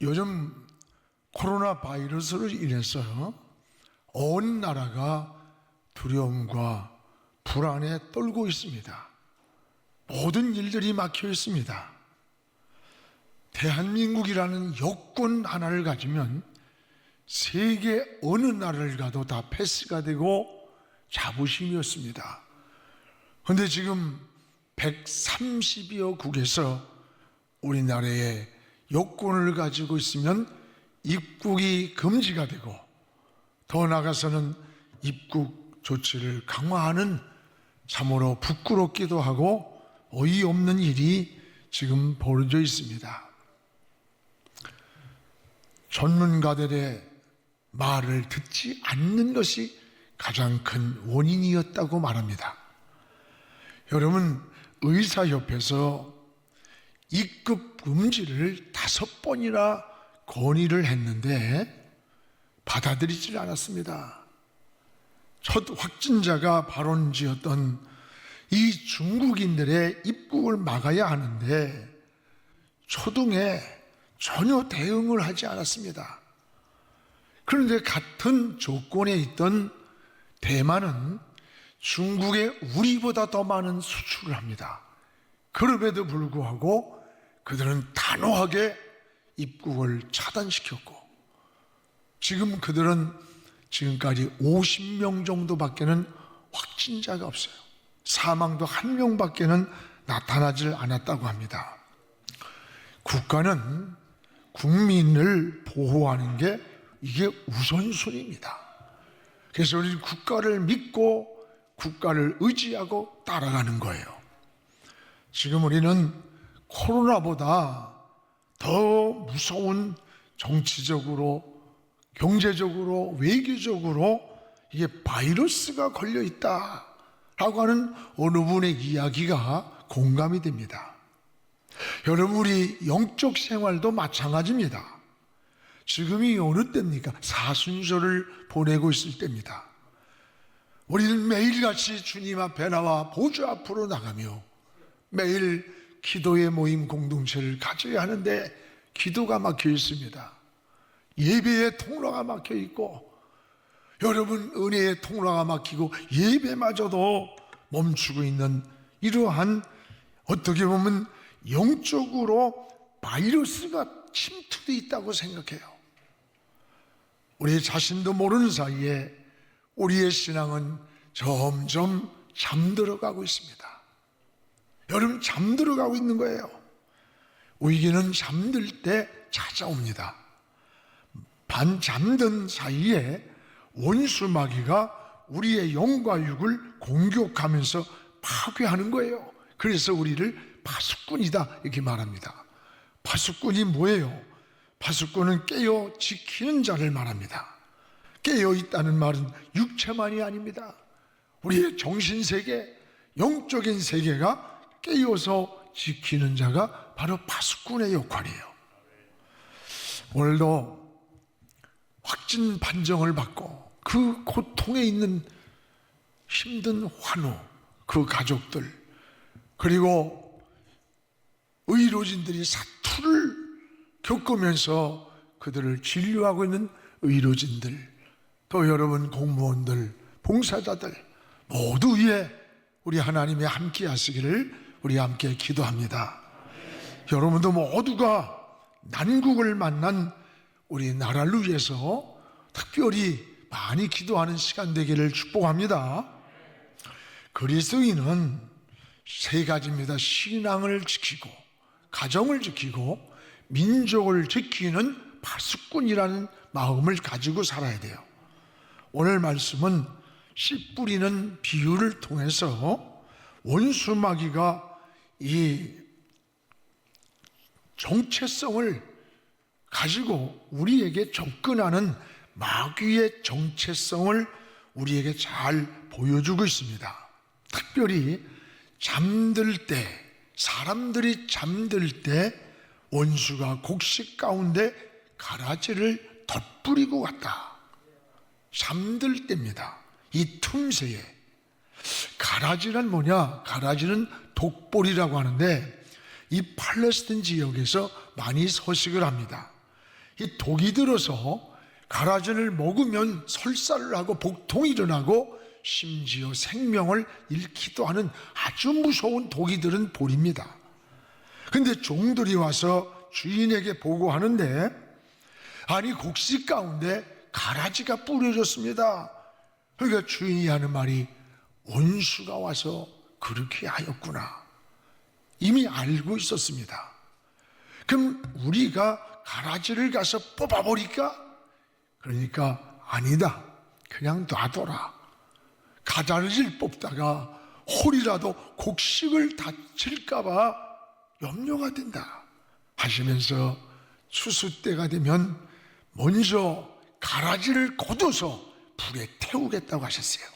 요즘 코로나 바이러스로 인해서 온 나라가 두려움과 불안에 떨고 있습니다. 모든 일들이 막혀 있습니다. 대한민국이라는 여권 하나를 가지면 세계 어느 나라를 가도 다 패스가 되고 자부심이었습니다. 그런데 지금 130여 국에서 우리나라에 여권을 가지고 있으면 입국이 금지가 되고, 더 나아가서는 입국 조치를 강화하는 참으로 부끄럽기도 하고 어이없는 일이 지금 벌어져 있습니다. 전문가들의 말을 듣지 않는 것이 가장 큰 원인이었다고 말합니다. 여러분, 의사협회에서 입국 금지를 5번이나 건의를 했는데 받아들이질 않았습니다. 첫 확진자가 발원지였던 이 중국인들의 입국을 막아야 하는데 초등에 전혀 대응을 하지 않았습니다. 그런데 같은 조건에 있던 대만은 중국에 우리보다 더 많은 수출을 합니다. 그럼에도 불구하고 그들은 단호하게 입국을 차단시켰고, 지금 그들은 지금까지 50명 정도밖에는 확진자가 없어요. 사망도 1명밖에는 나타나질 않았다고 합니다. 국가는 국민을 보호하는 게 이게 우선순위입니다. 그래서 우리는 국가를 믿고 국가를 의지하고 따라가는 거예요. 지금 우리는 코로나보다 더 무서운 정치적으로, 경제적으로, 외교적으로 이게 바이러스가 걸려 있다라고 하는 어느 분의 이야기가 공감이 됩니다. 여러분, 우리 영적 생활도 마찬가지입니다. 지금이 어느 때입니까? 사순절을 보내고 있을 때입니다. 우리는 매일같이 주님 앞에 나와 보좌 앞으로 나가며 매일 기도의 모임 공동체를 가져야 하는데 기도가 막혀 있습니다. 예배의 통로가 막혀 있고, 여러분, 은혜의 통로가 막히고 예배마저도 멈추고 있는 이러한, 어떻게 보면 영적으로 바이러스가 침투되어 있다고 생각해요. 우리 자신도 모르는 사이에 우리의 신앙은 점점 잠들어가고 있습니다. 여러분, 잠들어가고 있는 거예요. 위기는 잠들 때 찾아옵니다. 반 잠든 사이에 원수 마귀가 우리의 영과 육을 공격하면서 파괴하는 거예요. 그래서 우리를 파수꾼이다 이렇게 말합니다. 파수꾼이 뭐예요? 파수꾼은 깨어 지키는 자를 말합니다. 깨어 있다는 말은 육체만이 아닙니다. 우리의 정신세계, 영적인 세계가 깨어서 지키는 자가 바로 파수꾼의 역할이에요. 오늘도 확진 판정을 받고 그 고통에 있는 힘든 환우, 그 가족들, 그리고 의료진들이 사투를 겪으면서 그들을 진료하고 있는 의료진들, 또 여러분 공무원들, 봉사자들 모두 위에 우리 하나님이 함께 하시기를 우리 함께 기도합니다. 여러분도 모두가 난국을 만난 우리 나라를 위해서 특별히 많이 기도하는 시간 되기를 축복합니다. 그리스도인은 3가지입니다. 신앙을 지키고, 가정을 지키고, 민족을 지키는 파수꾼이라는 마음을 가지고 살아야 돼요. 오늘 말씀은 씨 뿌리는 비유를 통해서 원수 마귀가 이 정체성을 가지고 우리에게 접근하는 마귀의 정체성을 우리에게 잘 보여주고 있습니다. 특별히 잠들 때, 사람들이 잠들 때 원수가 곡식 가운데 가라지를 덧뿌리고 갔다. 잠들 때입니다. 이 틈새에. 가라지는 뭐냐? 가라지는 독볼이라고 하는데 이 팔레스틴 지역에서 많이 서식을 합니다. 이 독이 들어서 가라지를 먹으면 설사를 하고 복통이 일어나고 심지어 생명을 잃기도 하는 아주 무서운 독이 들은 볼입니다. 근데 종들이 와서 주인에게 보고하는데, 아니 곡식 가운데 가라지가 뿌려졌습니다. 그러니까 주인이 하는 말이, 원수가 와서 그렇게 하였구나. 이미 알고 있었습니다. 그럼 우리가 가라지를 가서 뽑아버릴까? 그러니까 아니다, 그냥 놔둬라. 가라지를 뽑다가 홀이라도 곡식을 다칠까봐 염려가 된다 하시면서 추수 때가 되면 먼저 가라지를 걷어서 불에 태우겠다고 하셨어요.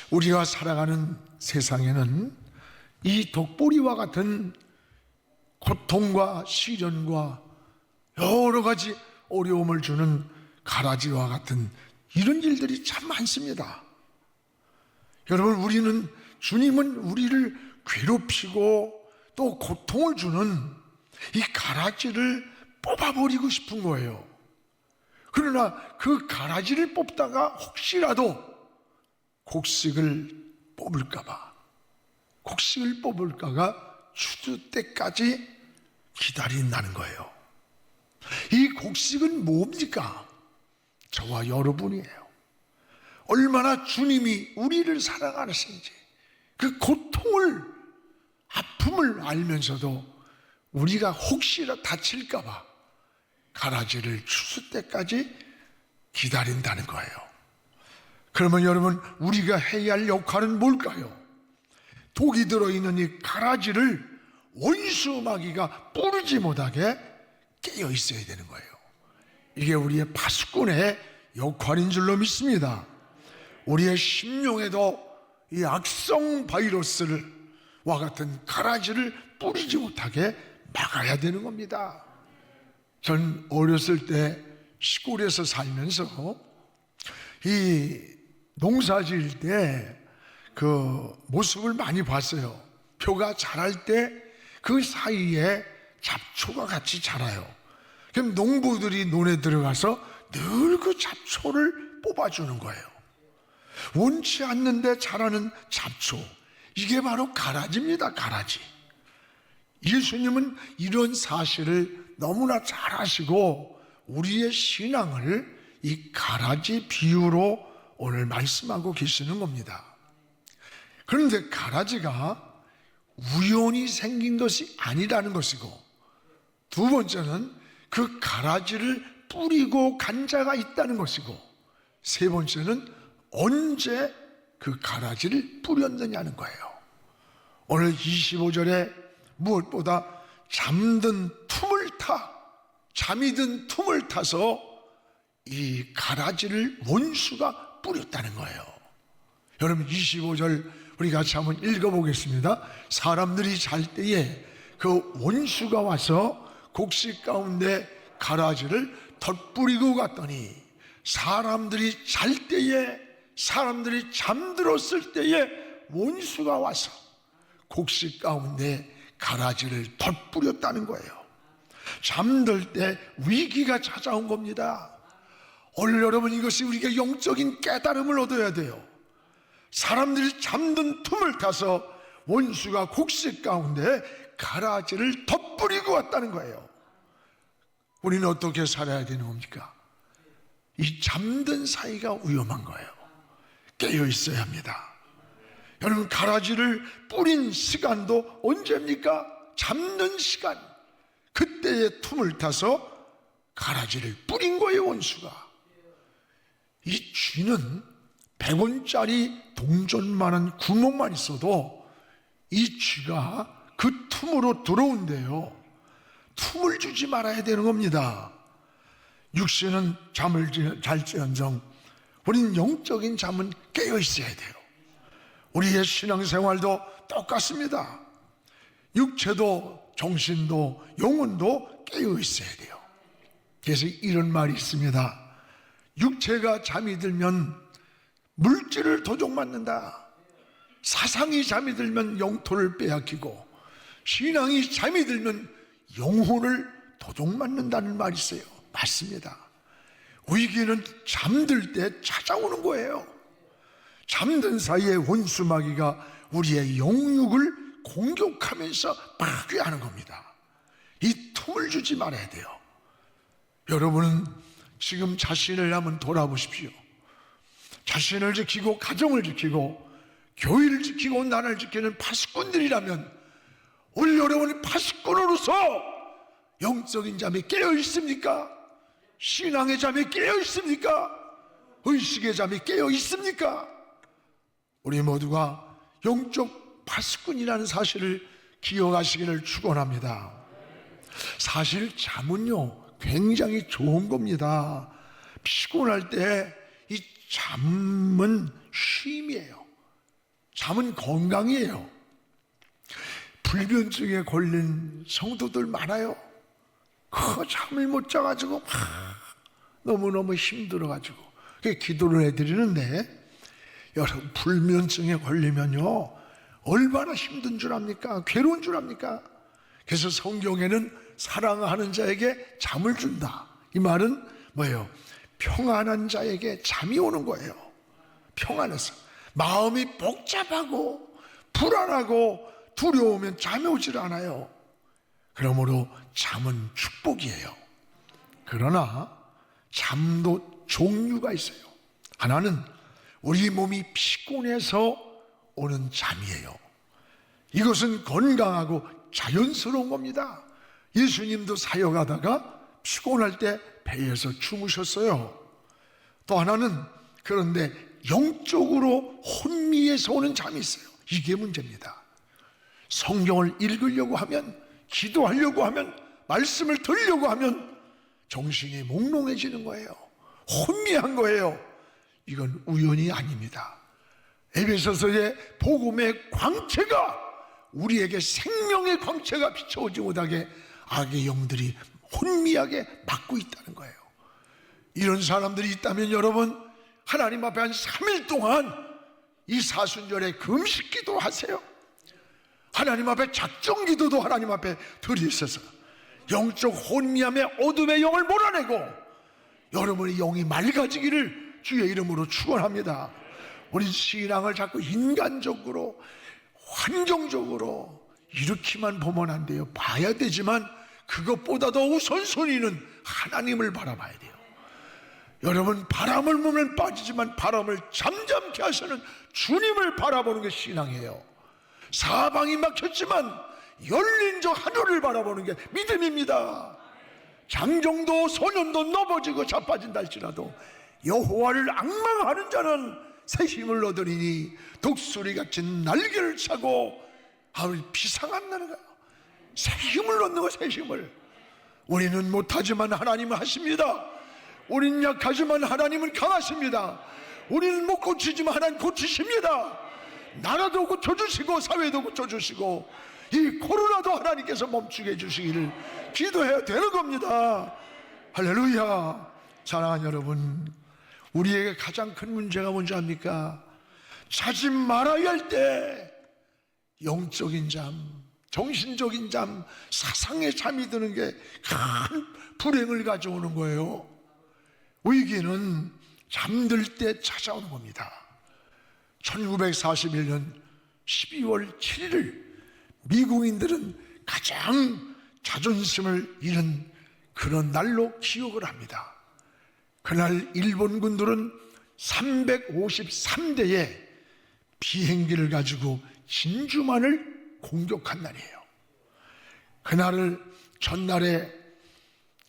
우리가 살아가는 세상에는 이 독보리와 같은 고통과 시련과 여러 가지 어려움을 주는 가라지와 같은 이런 일들이 참 많습니다. 여러분, 주님은 우리를 괴롭히고 또 고통을 주는 이 가라지를 뽑아버리고 싶은 거예요. 그러나 그 가라지를 뽑다가 혹시라도 곡식을 뽑을까가 추수 때까지 기다린다는 거예요. 이 곡식은 뭡니까? 저와 여러분이에요. 얼마나 주님이 우리를 사랑하시는지, 그 고통을, 아픔을 알면서도 우리가 혹시라도 다칠까봐 가라지를 추수 때까지 기다린다는 거예요. 그러면 여러분, 우리가 해야 할 역할은 뭘까요? 독이 들어있는 이 가라지를 원수 마귀가 뿌리지 못하게 깨어 있어야 되는 거예요. 이게 우리의 파수꾼의 역할인 줄로 믿습니다. 우리의 심령에도 이 악성 바이러스와 같은 가라지를 뿌리지 못하게 막아야 되는 겁니다. 전 어렸을 때 시골에서 살면서 이 농사 지을 때 그 모습을 많이 봤어요. 표가 자랄 때 그 사이에 잡초가 같이 자라요. 그럼 농부들이 논에 들어가서 늘 그 잡초를 뽑아주는 거예요. 원치 않는데 자라는 잡초, 이게 바로 가라지입니다. 가라지. 예수님은 이런 사실을 너무나 잘 아시고 우리의 신앙을 이 가라지 비유로 오늘 말씀하고 계시는 겁니다. 그런데 가라지가 우연히 생긴 것이 아니라는 것이고, 두 번째는 그 가라지를 뿌리고 간 자가 있다는 것이고, 세 번째는 언제 그 가라지를 뿌렸느냐는 거예요. 오늘 25절에 무엇보다 잠이 든 틈을 타서 이 가라지를 원수가 뿌렸다는 거예요. 여러분, 25절 우리 같이 한번 읽어보겠습니다. 사람들이 잘 때에 그 원수가 와서 곡식 가운데 가라지를 덧뿌리고 갔더니, 사람들이 잘 때에, 사람들이 잠들었을 때에 원수가 와서 곡식 가운데 가라지를 덧뿌렸다는 거예요. 잠들 때 위기가 찾아온 겁니다. 오늘 여러분, 이것이 우리가 영적인 깨달음을 얻어야 돼요. 사람들이 잠든 틈을 타서 원수가 곡식 가운데 가라지를 덧뿌리고 왔다는 거예요. 우리는 어떻게 살아야 되는 겁니까? 이 잠든 사이가 위험한 거예요. 깨어 있어야 합니다. 여러분, 가라지를 뿌린 시간도 언제입니까? 잠든 시간, 그때의 틈을 타서 가라지를 뿌린 거예요. 원수가. 이 쥐는 100원짜리 동전만한 구멍만 있어도 이 쥐가 그 틈으로 들어온대요. 틈을 주지 말아야 되는 겁니다. 육신은 잠을 잘지언정 우린 영적인 잠은 깨어 있어야 돼요. 우리의 신앙생활도 똑같습니다. 육체도 정신도 영혼도 깨어 있어야 돼요. 그래서 이런 말이 있습니다. 육체가 잠이 들면 물질을 도둑맞는다. 사상이 잠이 들면 영토를 빼앗기고, 신앙이 잠이 들면 영혼을 도둑 맞는다는 말이 있어요. 맞습니다. 위기는 잠들 때 찾아오는 거예요. 잠든 사이에 원수 마귀가 우리의 영육을 공격하면서 파괴하는 겁니다. 이 틈을 주지 말아야 돼요. 여러분은 지금 자신을 한번 돌아보십시오. 자신을 지키고 가정을 지키고 교회를 지키고 나라를 지키는 파수꾼들이라면 우리 여러분이 파수꾼으로서 영적인 잠이 깨어 있습니까? 신앙의 잠이 깨어 있습니까? 의식의 잠이 깨어 있습니까? 우리 모두가 영적 파수꾼이라는 사실을 기억하시기를 축원합니다. 사실 잠은요 굉장히 좋은 겁니다. 피곤할 때 이 잠은 쉼이에요. 잠은 건강이에요. 불면증에 걸린 성도들 많아요. 그 잠을 못 자가지고 너무너무 힘들어가지고 기도를 해드리는데, 여러분 불면증에 걸리면요 얼마나 힘든 줄 압니까? 괴로운 줄 압니까? 그래서 성경에는 사랑하는 자에게 잠을 준다, 이 말은 뭐예요? 평안한 자에게 잠이 오는 거예요. 평안해서 마음이 복잡하고 불안하고 두려우면 잠이 오질 않아요. 그러므로 잠은 축복이에요. 그러나 잠도 종류가 있어요. 하나는 우리 몸이 피곤해서 오는 잠이에요. 이것은 건강하고 자연스러운 겁니다. 예수님도 사역하다가 피곤할 때 배에서 주무셨어요. 또 하나는 그런데 영적으로 혼미해서 오는 잠이 있어요. 이게 문제입니다. 성경을 읽으려고 하면, 기도하려고 하면, 말씀을 들으려고 하면 정신이 몽롱해지는 거예요. 혼미한 거예요. 이건 우연이 아닙니다. 에베소서의 복음의 광채가, 우리에게 생명의 광채가 비춰오지 못하게 악의 영들이 혼미하게 막고 있다는 거예요. 이런 사람들이 있다면 여러분, 하나님 앞에 한 3일 동안 이 사순절에 금식기도 하세요. 하나님 앞에 작정기도도 하나님 앞에 드리셔서 영적 혼미함의 어둠의 영을 몰아내고 여러분의 영이 맑아지기를 주의 이름으로 축원합니다. 우리 신앙을 자꾸 인간적으로 환경적으로 이렇게만 보면 안 돼요. 봐야 되지만 그것보다도 우선순위는 하나님을 바라봐야 돼요. 여러분, 바람을 보면 빠지지만 바람을 잠잠케 하시는 주님을 바라보는 게 신앙이에요. 사방이 막혔지만 열린 저 하늘을 바라보는 게 믿음입니다. 장정도 소년도 넘어지고 자빠진다 할지라도 여호와를 앙망하는 자는 새 힘을 얻으리니 독수리같이 날개를 차고 비상한 나는 거예요. 새 힘을 얻는 거, 새 힘을. 우리는 못하지만 하나님은 하십니다. 우리는 약하지만 하나님은 강하십니다. 우리는 못 고치지만 하나님 고치십니다. 나라도 고쳐주시고 사회도 고쳐주시고 이 코로나도 하나님께서 멈추게 해주시기를 기도해야 되는 겁니다. 할렐루야. 사랑하는 여러분, 우리에게 가장 큰 문제가 뭔지 압니까? 자지 말아야 할 때 영적인 잠, 정신적인 잠, 사상의 잠이 드는 게 큰 불행을 가져오는 거예요. 위기는 잠들 때 찾아오는 겁니다. 1941년 12월 7일을 미국인들은 가장 자존심을 잃은 그런 날로 기억을 합니다. 그날 일본군들은 353대의 비행기를 가지고 진주만을 공격한 날이에요. 그날을 전날에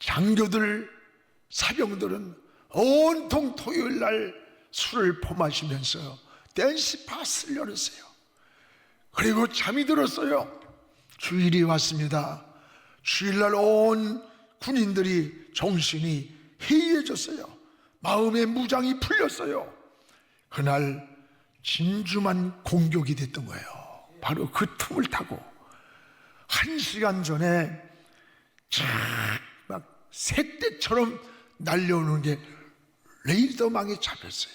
장교들, 사병들은 온통 토요일 날 술을 퍼마시면서 댄스팟을 열었어요. 그리고 잠이 들었어요. 주일이 왔습니다. 주일날 온 군인들이 정신이 해이해졌어요. 마음의 무장이 풀렸어요. 그날 진주만 공격이 됐던 거예요. 바로 그 틈을 타고 1시간 전에 막 새떼처럼 날려오는 게 레이더망에 잡혔어요.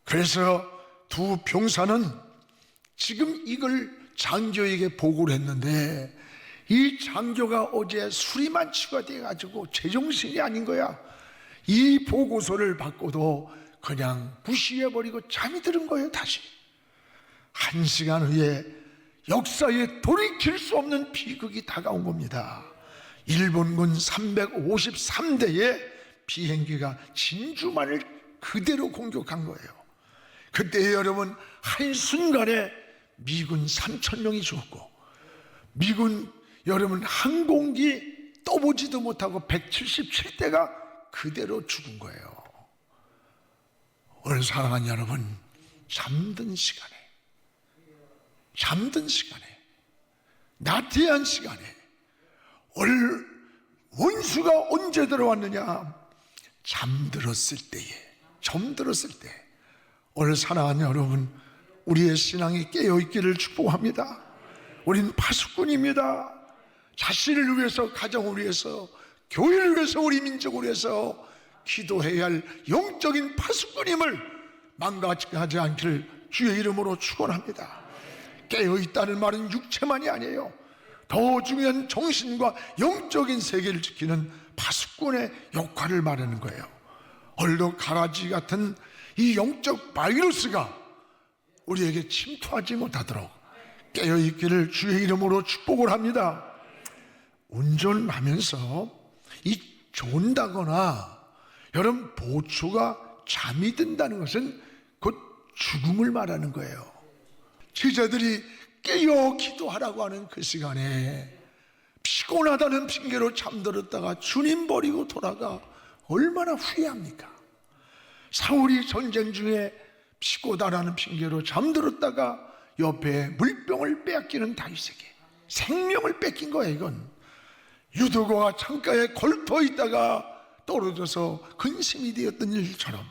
그래서 두 병사는 지금 이걸 장교에게 보고를 했는데 이 장교가 어제 술이 만취가 돼가지고 제정신이 아닌 거야. 이 보고서를 받고도 그냥 무시해버리고 잠이 들은 거예요. 다시 1시간 후에 역사에 돌이킬 수 없는 비극이 다가온 겁니다. 일본군 353대의 비행기가 진주만을 그대로 공격한 거예요. 그때 여러분, 한순간에 미군 3,000명이 죽었고, 미군 여러분 항공기 떠보지도 못하고 177대가 그대로 죽은 거예요. 오늘 사랑하는 여러분, 잠든 시간에, 나태한 시간에 원수가 언제 들어왔느냐? 잠들었을 때. 오늘 사랑하는 여러분, 우리의 신앙이 깨어있기를 축복합니다. 우린 파수꾼입니다. 자신을 위해서, 가정을 위해서, 교회를 위해서, 우리 민족을 위해서 기도해야 할 영적인 파수꾼임을 망가지지 않기를 주의 이름으로 축원합니다. 깨어있다는 말은 육체만이 아니에요. 더 중요한 정신과 영적인 세계를 지키는 파수꾼의 역할을 말하는 거예요. 얼룩 가라지 같은 이 영적 바이러스가 우리에게 침투하지 못하도록 깨어있기를 주의 이름으로 축복을 합니다. 운전하면서 이 존다거나 여러분 보초가 잠이 든다는 것은 곧 죽음을 말하는 거예요. 제자들이 깨어 기도하라고 하는 그 시간에 피곤하다는 핑계로 잠들었다가 주님 버리고 돌아가 얼마나 후회합니까? 사울이 전쟁 중에 피곤하다는 핑계로 잠들었다가 옆에 물병을 빼앗기는 다윗에게 생명을 뺏긴 거야. 이건 유도가 창가에 걸터 있다가 떨어져서 근심이 되었던 일처럼,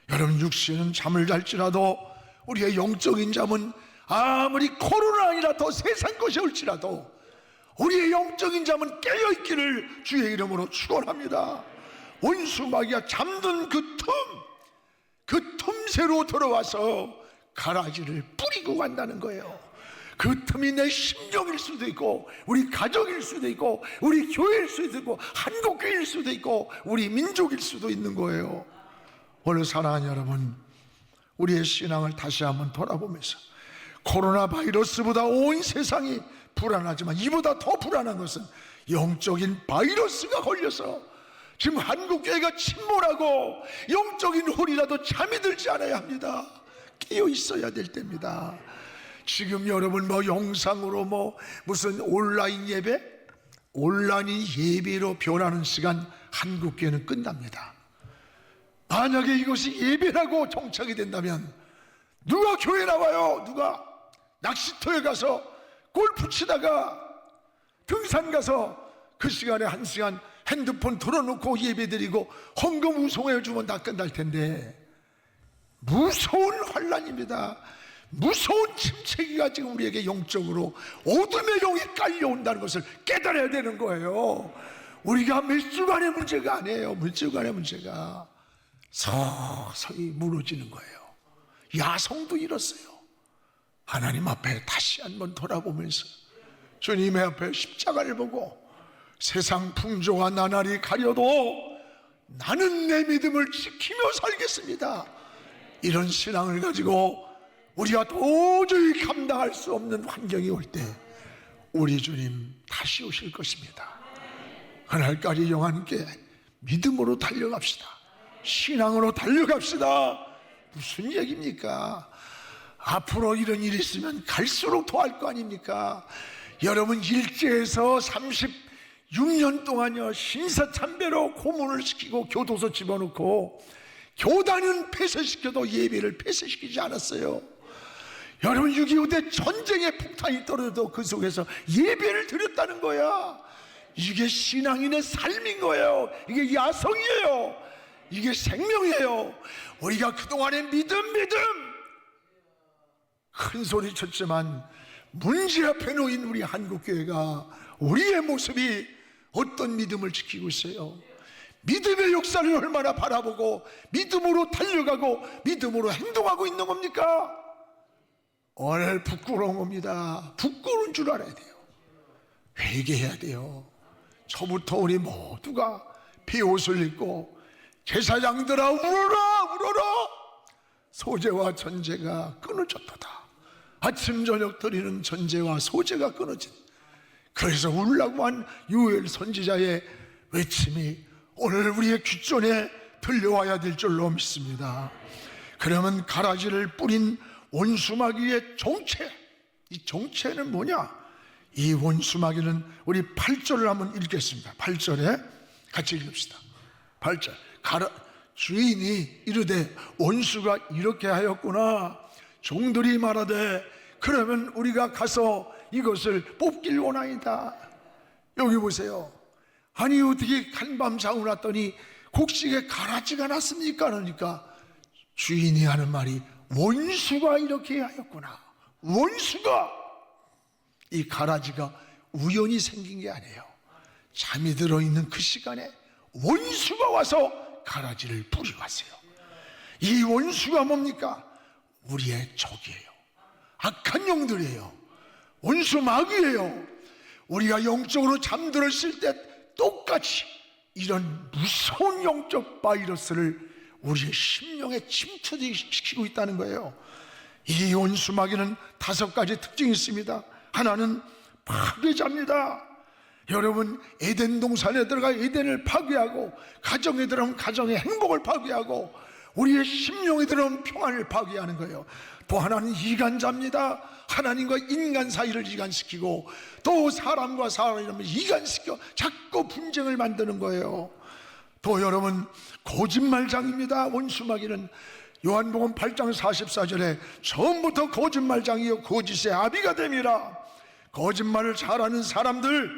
여러분 육신은 잠을 잘지라도 우리의 영적인 잠은 아무리 코로나아니라 더 세상 것이 올지라도 우리의 영적인 잠은 깨어있기를 주의 이름으로 축원합니다. 원수 마귀가 잠든 그 틈새로 들어와서 가라지를 뿌리고 간다는 거예요. 그 틈이 내 심령일 수도 있고, 우리 가족일 수도 있고, 우리 교회일 수도 있고, 한국교회일 수도 있고, 우리 민족일 수도 있는 거예요. 오늘 사랑하는 여러분, 우리의 신앙을 다시 한번 돌아보면서, 코로나 바이러스보다 온 세상이 불안하지만 이보다 더 불안한 것은 영적인 바이러스가 걸려서 지금 한국교회가 침몰하고 영적인 홀이라도 잠이 들지 않아야 합니다. 깨어 있어야 될 때입니다. 지금 여러분 영상으로 무슨 온라인 예배로 변하는 시간, 한국교회는 끝납니다. 만약에 이것이 예배라고 정착이 된다면 누가 교회 나와요? 누가 낚시터에 가서 골프 치다가 등산 가서 그 시간에 1시간 핸드폰 틀어놓고 예배드리고 헌금 우송해 주면 다 끝날 텐데, 무서운 환란입니다. 무서운 침체기가 지금 우리에게 영적으로 어둠의 영이 깔려온다는 것을 깨달아야 되는 거예요. 우리가 몇 주간의 문제가 아니에요. 물질간의 문제가 서서히 무너지는 거예요. 야성도 잃었어요. 하나님 앞에 다시 한번 돌아보면서 주님의 앞에 십자가를 보고 세상 풍조와 나날이 가려도 나는 내 믿음을 지키며 살겠습니다, 이런 신앙을 가지고 우리가 도저히 감당할 수 없는 환경이 올 때 우리 주님 다시 오실 것입니다. 그날까지 영원하게 믿음으로 달려갑시다. 신앙으로 달려갑시다. 무슨 얘기입니까? 앞으로 이런 일이 있으면 갈수록 더할 거 아닙니까? 여러분, 일제에서 36년 동안요 신사참배로 고문을 시키고 교도소 집어넣고 교단은 폐쇄시켜도 예배를 폐쇄시키지 않았어요. 여러분, 6.25 때 전쟁의 폭탄이 떨어져도 그 속에서 예배를 드렸다는 거야. 이게 신앙인의 삶인 거예요. 이게 야성이에요. 이게 생명이에요. 우리가 그동안의 믿음 큰 소리 쳤지만 문제 앞에 놓인 우리 한국교회가, 우리의 모습이 어떤 믿음을 지키고 있어요? 믿음의 역사를 얼마나 바라보고 믿음으로 달려가고 믿음으로 행동하고 있는 겁니까? 오늘 부끄러운 겁니다. 부끄러운 줄 알아야 돼요. 회개해야 돼요. 저부터 우리 모두가 비옷을 입고 제사장들아 울어라 울어라, 소재와 전제가 끊어졌도다. 아침 저녁 드리는 전제와 소재가 끊어진, 그래서 울라고 한 유엘 선지자의 외침이 오늘 우리의 귓전에 들려와야 될 줄로 믿습니다. 그러면 가라지를 뿌린 원수마귀의 정체, 이 정체는 뭐냐? 이 원수마귀는 우리 8절을 한번 읽겠습니다. 8절에 같이 읽읍시다. 8절. 주인이 이르되 원수가 이렇게 하였구나. 종들이 말하되 그러면 우리가 가서 이것을 뽑길 원하이다. 여기 보세요. 아니 어떻게 간밤 자고 났더니 곡식에 가라지가 났습니까? 그러니까 주인이 하는 말이 원수가 이렇게 하였구나. 원수가, 이 가라지가 우연히 생긴 게 아니에요. 잠이 들어있는 그 시간에 원수가 와서 가라지를 뿌리고 갔어요. 이 원수가 뭡니까? 우리의 적이에요. 악한 영들이에요. 원수 마귀예요. 우리가 영적으로 잠들었을 때 똑같이 이런 무서운 영적 바이러스를 우리의 심령에 침투시키고 있다는 거예요. 이 원수 마귀는 5가지 특징이 있습니다. 하나는 파괴자입니다. 여러분, 에덴 동산에 들어가 에덴을 파괴하고, 가정에 들어가면 가정의 행복을 파괴하고, 우리의 심령에 들어오면 평안을 파괴하는 거예요. 또 하나는 이간자입니다. 하나님과 인간 사이를 이간시키고, 또 사람과 사람을 이간시켜 자꾸 분쟁을 만드는 거예요. 또 여러분, 거짓말장입니다. 원수마귀는 요한복음 8장 44절에 처음부터 거짓말장이요 거짓의 아비가 됨이라. 거짓말을 잘하는 사람들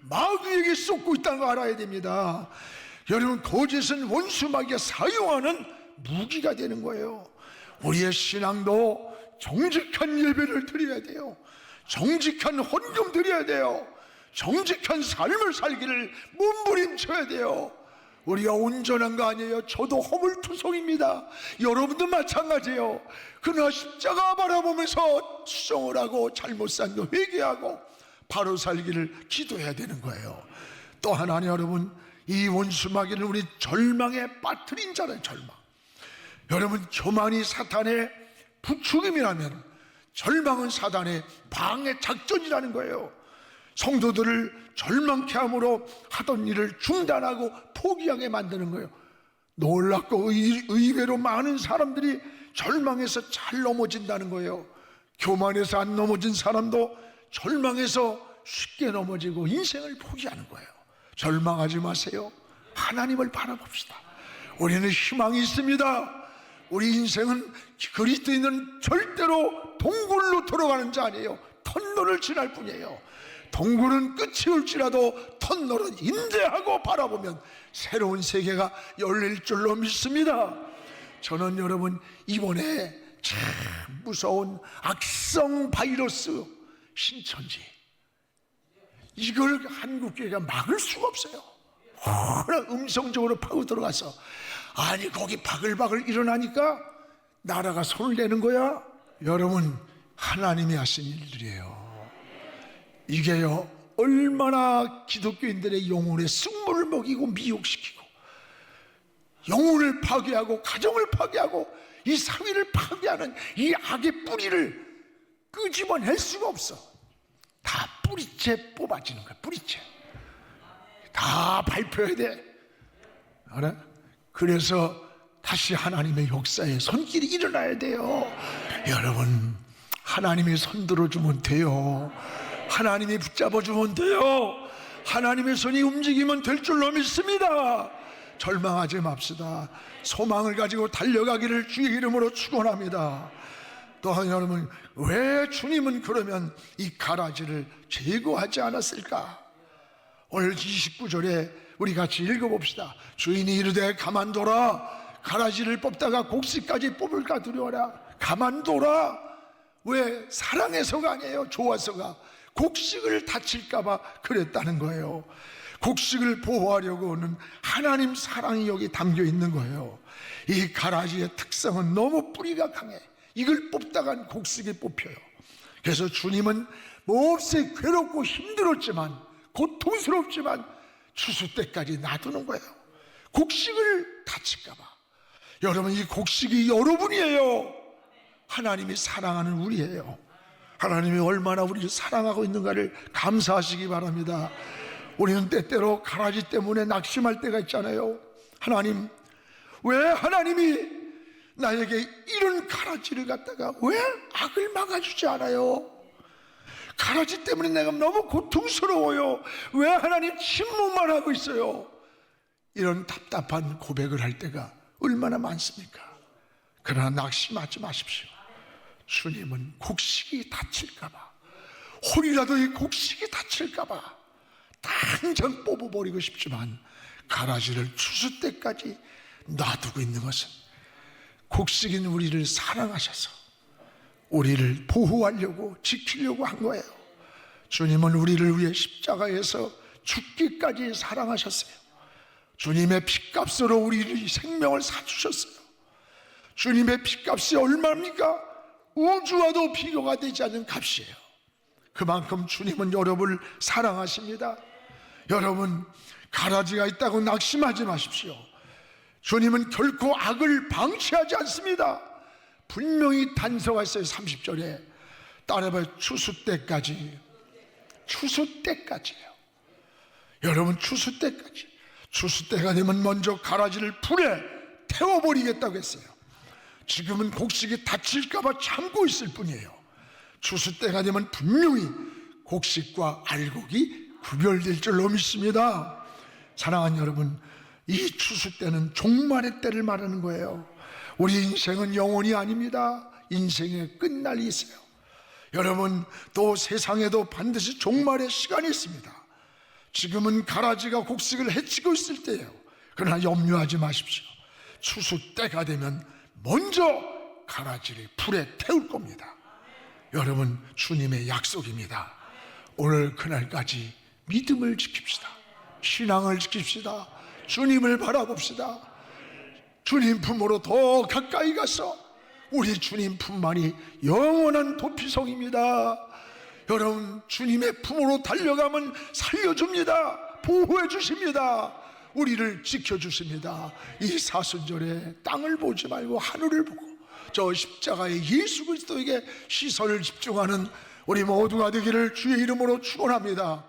마귀에게 쏟고 있다는 거 알아야 됩니다. 여러분, 거짓은 원수마귀가 사용하는 무기가 되는 거예요. 우리의 신앙도 정직한 예배를 드려야 돼요. 정직한 헌금 드려야 돼요. 정직한 삶을 살기를 몸부림쳐야 돼요. 우리가 온전한 거 아니에요. 저도 허물투성입니다. 여러분도 마찬가지예요. 그러나 십자가 바라보면서 수정을 하고 잘못 산 거 회개하고 바로 살기를 기도해야 되는 거예요. 또 하나는 여러분, 이 원수마귀는 우리 절망에 빠뜨린 자는 절망. 여러분, 교만이 사탄의 부추김이라면 절망은 사탄의 방해 작전이라는 거예요. 성도들을 절망케 함으로 하던 일을 중단하고 포기하게 만드는 거예요. 놀랍고 의외로 많은 사람들이 절망해서 잘 넘어진다는 거예요. 교만해서 안 넘어진 사람도 절망해서 쉽게 넘어지고 인생을 포기하는 거예요. 절망하지 마세요. 하나님을 바라봅시다. 우리는 희망이 있습니다. 우리 인생은 그리스도인은 절대로 동굴로 들어가는 자 아니에요. 터널을 지날 뿐이에요. 동굴은 끝이 올지라도 터널은 인대하고 바라보면 새로운 세계가 열릴 줄로 믿습니다. 저는 여러분, 이번에 참 무서운 악성 바이러스 신천지, 이걸 한국교회가 막을 수가 없어요. 워낙 음성적으로 파고 들어가서, 아니 거기 바글바글 일어나니까 나라가 손을 내는 거야. 여러분, 하나님이 하신 일들이에요. 이게요, 얼마나 기독교인들의 영혼의 승부를 먹이고 미혹시키고 영혼을 파괴하고 가정을 파괴하고 이 사회를 파괴하는 이 악의 뿌리를 끄집어낼 수가 없어. 다 뿌리째 뽑아지는 거야. 뿌리째 다 발표해야 돼. 알아? 그래서 다시 하나님의 역사의 손길이 일어나야 돼요. 여러분, 하나님이 손 들어주면 돼요. 하나님이 붙잡아주면 돼요. 하나님의 손이 움직이면 될 줄로 믿습니다. 절망하지 맙시다. 소망을 가지고 달려가기를 주의 이름으로 축원합니다. 또한 여러분, 왜 주님은 그러면 이 가라지를 제거하지 않았을까? 오늘 29절에 우리 같이 읽어봅시다. 주인이 이르되 가만둬라. 가라지를 뽑다가 곡식까지 뽑을까 두려워라. 가만둬라. 왜? 사랑해서가 아니에요. 좋아서가. 곡식을 다칠까봐 그랬다는 거예요. 곡식을 보호하려고는 하나님 사랑이 여기 담겨 있는 거예요. 이 가라지의 특성은 너무 뿌리가 강해. 이걸 뽑다간 곡식이 뽑혀요. 그래서 주님은 몹시 괴롭고 힘들었지만 고통스럽지만 추수 때까지 놔두는 거예요. 곡식을 다칠까봐. 여러분, 이 곡식이 여러분이에요. 하나님이 사랑하는 우리예요. 하나님이 얼마나 우리를 사랑하고 있는가를 감사하시기 바랍니다. 우리는 때때로 가라지 때문에 낙심할 때가 있잖아요. 하나님, 왜 하나님이 나에게 이런 가라지를 갖다가 왜 악을 막아주지 않아요? 가라지 때문에 내가 너무 고통스러워요. 왜 하나님 침묵만 하고 있어요? 이런 답답한 고백을 할 때가 얼마나 많습니까? 그러나 낙심하지 마십시오. 주님은 곡식이 다칠까봐, 혹이라도 이 곡식이 다칠까봐 당장 뽑아버리고 싶지만 가라지를 추수 때까지 놔두고 있는 것은 곡식인 우리를 사랑하셔서 우리를 보호하려고, 지키려고 한 거예요. 주님은 우리를 위해 십자가에서 죽기까지 사랑하셨어요. 주님의 핏값으로 우리의 생명을 사주셨어요. 주님의 핏값이 얼마입니까? 우주와도 비교가 되지 않는 값이에요. 그만큼 주님은 여러분을 사랑하십니다. 여러분, 가라지가 있다고 낙심하지 마십시오. 주님은 결코 악을 방치하지 않습니다. 분명히 단서가 있어요. 30절에 따라해봐요. 추수 때까지. 추수 때까지예요. 여러분, 추수 때까지. 추수 때가 되면 먼저 가라지를 불에 태워버리겠다고 했어요. 지금은 곡식이 다칠까봐 참고 있을 뿐이에요. 추수 때가 되면 분명히 곡식과 알곡이 구별될 줄로 믿습니다. 사랑하는 여러분, 이 추수 때는 종말의 때를 말하는 거예요. 우리 인생은 영원이 아닙니다. 인생의 끝날이 있어요. 여러분, 또 세상에도 반드시 종말의 시간이 있습니다. 지금은 가라지가 곡식을 해치고 있을 때예요. 그러나 염려하지 마십시오. 추수 때가 되면 먼저 가라지를 불에 태울 겁니다. 여러분, 주님의 약속입니다. 오늘 그날까지 믿음을 지킵시다. 신앙을 지킵시다. 주님을 바라봅시다. 주님 품으로 더 가까이 가서 우리 주님 품만이 영원한 도피성입니다. 여러분, 주님의 품으로 달려가면 살려줍니다. 보호해 주십니다. 우리를 지켜주십니다. 이 사순절에 땅을 보지 말고 하늘을 보고 저 십자가의 예수 그리스도에게 시선을 집중하는 우리 모두가 되기를 주의 이름으로 축원합니다.